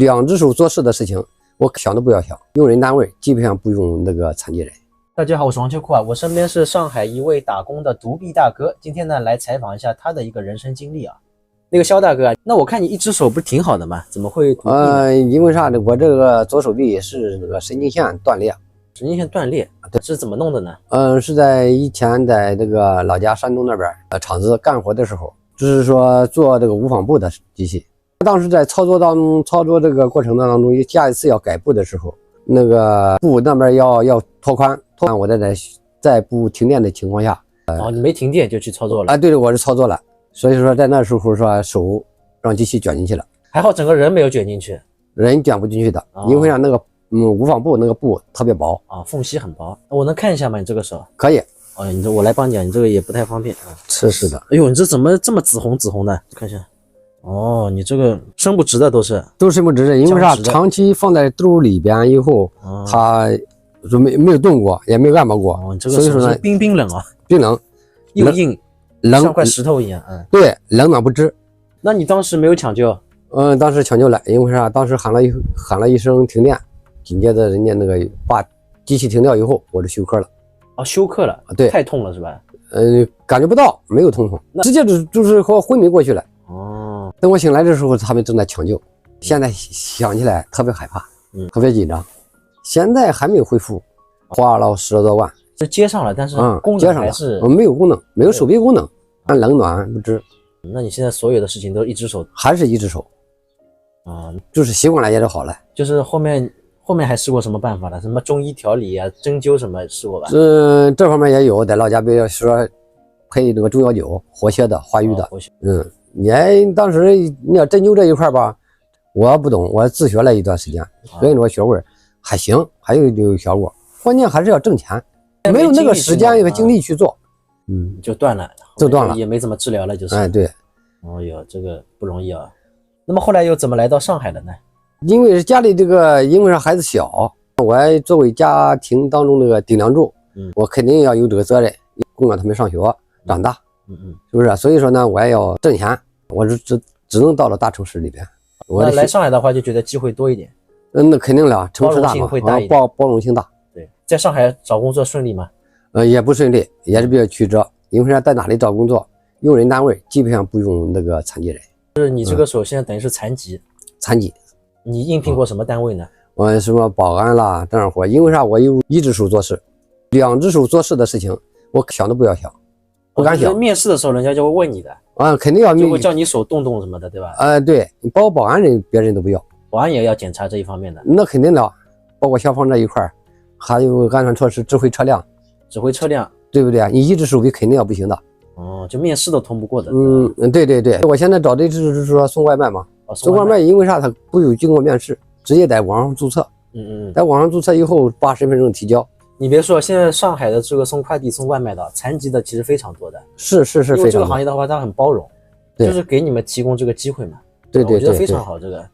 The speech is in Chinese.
两只手做事的事情，我想都不要想。用人单位基本上不用那个残疾人。大家好，我是王秋库啊，我身边是上海一位打工的独臂大哥，今天呢来采访一下他的一个人生经历啊。那个肖大哥啊，那我看你一只手不是挺好的吗？怎么会独臂呢？因为啥呢？我这个左手臂是那个神经线断裂。神经线断裂，对，是怎么弄的呢？是在以前在这个老家山东那边厂子干活的时候，就是说做这个无纺布的机器。当时在操作这个过程当中，下一次要改布的时候，那个布那边要拓宽，我在不停电的情况下，你没停电就去操作了？对，我是操作了，所以说在那时候说手让机器卷进去了，还好整个人没有卷进去，人卷不进去的，因为让那个无纺布那个布特别薄啊，缝隙很薄。我能看一下吗？你这个手可以。你这我来帮你，你这个也不太方便啊。是的。哎呦，你这怎么这么紫红的？看一下。你这个伸不直的都是伸不直的，因为啥？长期放在兜里边以后，它就没有动过，也没有按摩过。你这个手是冰冷啊，冰冷又硬，冷像块石头一样。对，冷暖不知。那你当时没有抢救？当时抢救了，因为啥？当时喊了一声停电，紧接着人家那个把机器停掉以后，我就休克了。休克了？对，太痛了是吧？感觉不到，没有痛，直接就是和昏迷过去了。等我醒来的时候，他们正在抢救。现在想起来特别害怕，特别紧张。现在还没有恢复，花了10多万，是接上了，但是功能还是没有功能，没有手臂功能，冷暖不知。那你现在所有的事情都一只手？还是一只手就是习惯了也就好了。就是后面还试过什么办法了？什么中医调理啊、针灸什么试过吧？这方面也有，在老家比如说配那个中药酒，活血的、化瘀的。你当时你要针灸这一块吧，我不懂，我自学了一段时间，所以说学问还行，还有效果。关键还是要挣钱，没有那个时间和精力去做，就断了，也没怎么治疗了，就是。对。这个不容易啊。那么后来又怎么来到上海的呢？因为家里这个，因为孩子小，我作为家庭当中这个顶梁柱，我肯定要有这个责任，供养他们上学长大。是不是？所以说呢，我也要挣钱，我只能到了大城市里边。那来上海的话，就觉得机会多一点。那肯定了，城市大嘛，包容性大。对，在上海找工作顺利吗？也不顺利，也是比较曲折。因为啥？在哪里找工作，用人单位基本上不用那个残疾人。就是你这个手现在等于是残疾。残疾。你应聘过什么单位呢？我什么保安啦这样活，因为啥？我有一只手做事，两只手做事的事情，我想都不要想。不敢想。面试的时候，人家就会问你的肯定要就会叫你手动什么的，对吧？对，包括保安人，别人都不要，保安也要检查这一方面的。那肯定的，包括消防这一块，还有安全措施，指挥车辆，对不对？你一只手臂肯定要不行的。就面试都通不过的。对，我现在找的就是说送外卖嘛，送外卖，因为啥？他不有经过面试，直接在网上注册。在网上注册以后，把身份证提交。你别说，现在上海的这个送快递、送外卖的残疾的其实非常多的。是，因为这个行业的话，它很包容，就是给你们提供这个机会嘛。对，我觉得非常好，这个。